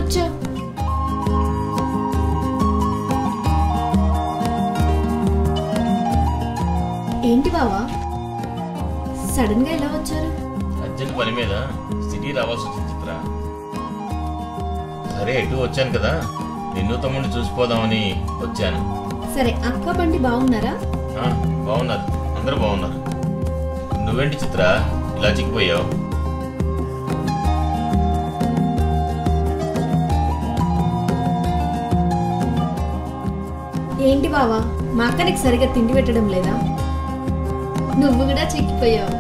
కూర్చో. ఏంటి బావా సడన్ గా ఎలా వచ్చారు? అర్జెంట్ పని మీద సిటీ రావాల్సి వచ్చింది చిత్ర. సరే ఎటు వచ్చాను కదా, నిన్ను తమ్ముడిని చూసిపోదామని వచ్చాను. సరే అక్క బండి బాగున్నారా? బాగున్నారు, అందరూ బాగున్నారు. నువ్వేంటి చిత్ర ఇలా చిక్కిపోయావు? ఏంటి బావా మా అక్క నీకు సరిగా తిండి పెట్టడం లేదా? నువ్వు కూడా చిక్కిపోయావు.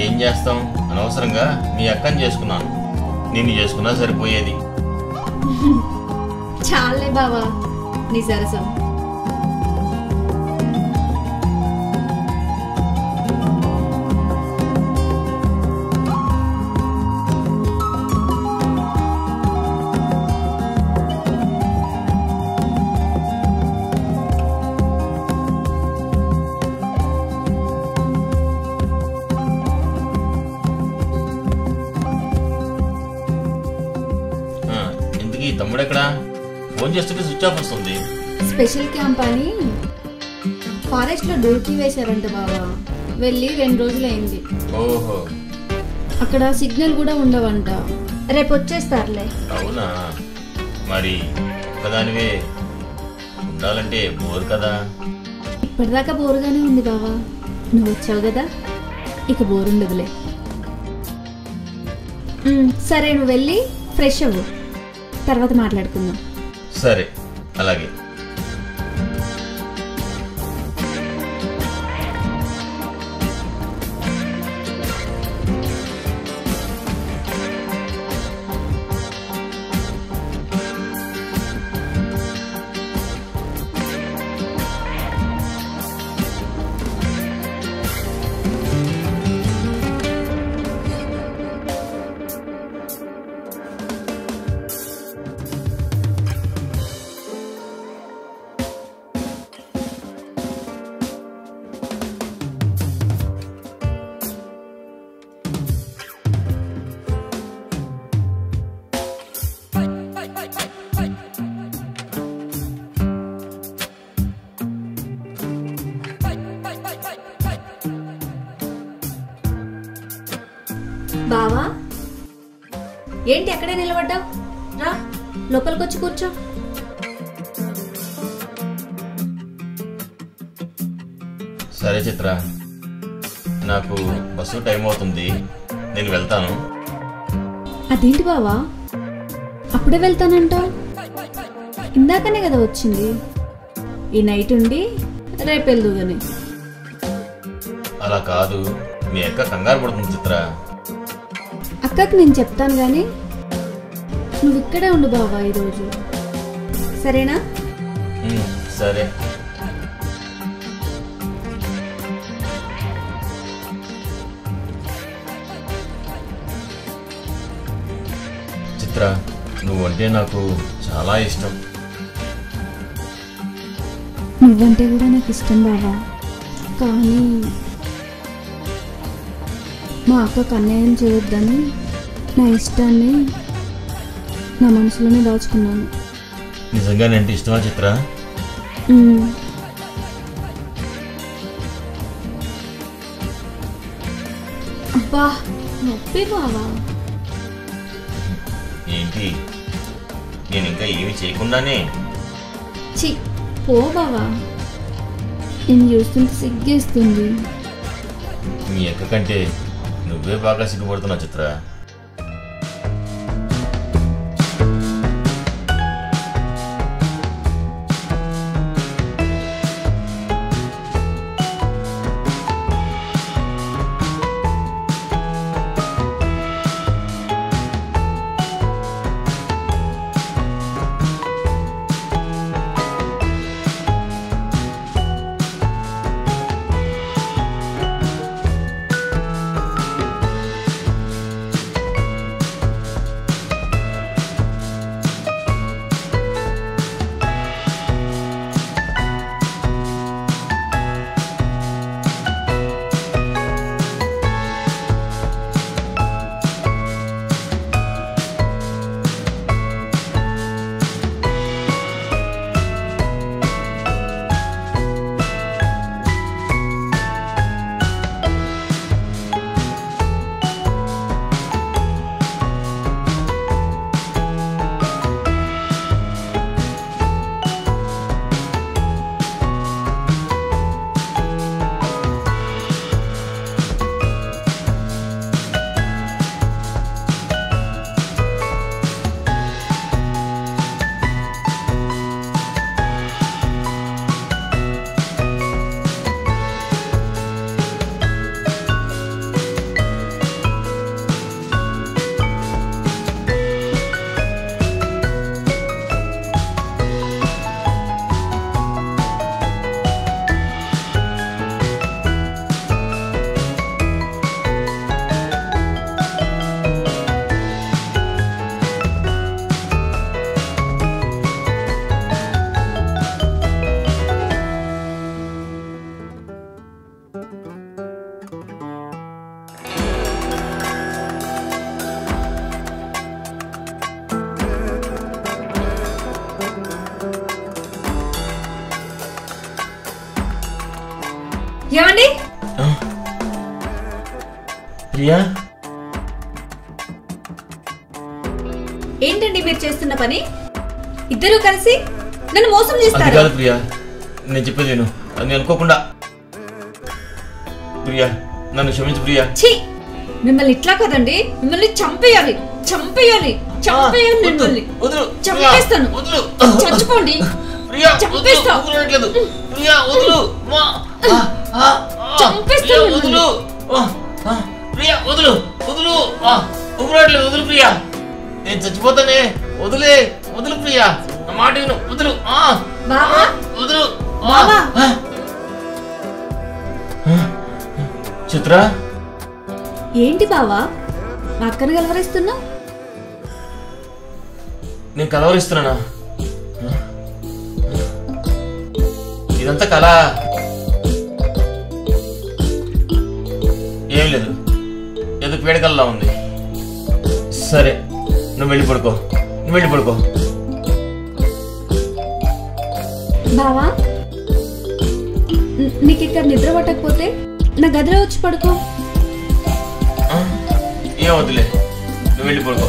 ఏం చేస్తాం, అనవసరంగా మీ అక్కని చేసుకున్నాను. నిన్ను చేసుకున్నా సరిపోయేది. చాలే బావా నీ సరసం. తమ్ముడెక్కడా? ఫోన్ చేస్తుంటే స్విచ్ ఆఫ్ వస్తుంది. స్పెషల్ క్యాంప్ అని ఫారెస్ట్ లో డ్యూటీ వేశారంట బావా. వెళ్ళి 2 రోజులైంది. ఓహో, అక్కడ సిగ్నల్ కూడా ఉండవంట. రేపు వచ్చేస్తారులే. అవునా? మరి ఒకదానివే ఉండాలంటే బోర్ కదా. ఇప్పటిదాకా బోరుగానే ఉంది బావా. నువ్వు వచ్చావు కదా, ఇక బోరు ఉండదులే. సరే నువ్వు వెళ్ళి ఫ్రెష్ అవ్వు, తర్వాత మాట్లాడుకుందాం. సరే అలాగే. బావా ఏంటి అక్కడే నిలబడ్డావు? రా లోపలికొచ్చి కూర్చో. సరే చిత్ర, నాకు బస్సు టైం అవుతుంది, నేను వెళ్తాను. అదేంటి బావా అప్పుడే వెళ్తానంటావు? ఇందాకనే కదా వచ్చింది. ఈ నైట్ ఉండి రేపు వెళ్దుగాని. అలా కాదు, మీ అక్క కంగారు పడుతుంది చిత్ర. అక్కకి నేను చెప్తాను గాని నువ్వు ఇక్కడే ఉండు బావా ఈరోజు, సరేనా? సరే. చిత్ర, నువ్వంటే నాకు చాలా ఇష్టం. నువ్వంటే కూడా నాకు ఇష్టం బావా, కానీ మా అక్కకు అన్యాయం చేయొద్దని నా ఇష్టాన్ని నా మనసులోనే దాచుకున్నాను. నిజంగా నేను ఇష్టమా చిత్ర? అబ్బా నొప్పి బావా. ఏంటి, నేను ఇంకా ఏమి చేయకుండానే? చి పో బావా, నేను చూస్తుంటే సిగ్గేస్తుంది. మీ అక్క కంటే నువ్వే బాగా సిగ్గుపడుతున్నావు చిత్ర. ఏమండి? ప్రియా, ఏంటండి మీరు చేస్తున్న పని? ఇద్దరు కలిసి నన్ను మోసం అది చేస్తారు. కాదు ప్రియా, నేను చెప్పేది నేను అది అనుకోకుండా. ప్రియా, నన్ను క్షమించు ప్రియా. ఛీ, మిమ్మల్ని ఇట్లా కదండి, మిమ్మల్ని చంపేయాలి చంపేయాలి చంపేయాలి, మిమ్మల్ని వదులు, చంపేస్తాను. వదులు. చచ్చిపోండి. ప్రియా, చంపేస్తా. వదలట్లేదు. ప్రియా, వదులు. చంపేస్తాను ప్రియా, వదులు. ప్రియా, వదులు, వదులు. ఊపిరాట్లేదు, వదులు ప్రియా. నేను చచ్చిపోతానే. వదిలే, వదులు ప్రియా. నా మాట విను, వదులు. బావా, వదులు. బావా. చిత్ర, ఏంటి బావా మా అక్కను కలవరిస్తున్నావు? నేను కలవరిస్తున్నానా? ఇదంతా కళ. ఏం లేదు, ఏదో పీడకల్లా ఉంది. సరే, నువ్వు వెళ్ళి పడుకో, నువ్వు వెళ్ళి పడుకో. బావా, నీకు ఇక్కడ నిద్ర పట్టకపోతే నా గదిలో వచ్చి పడుకో. ఏం వద్దులే, నువ్వు వెళ్ళి పడుకో.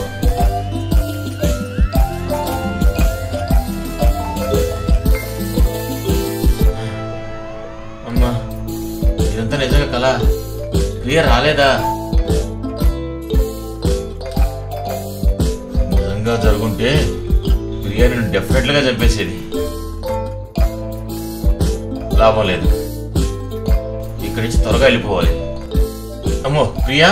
అమ్మా, ఇదంతా నిజంగా కళ. ప్రియ రాలేదా? నిజంగా జరుగుంటే ప్రియ నేను డెఫినెట్ గా చంపేసేది. లాభం లేదు, ఇక్కడి నుంచి త్వరగా వెళ్ళిపోవాలి. అమ్మో ప్రియా,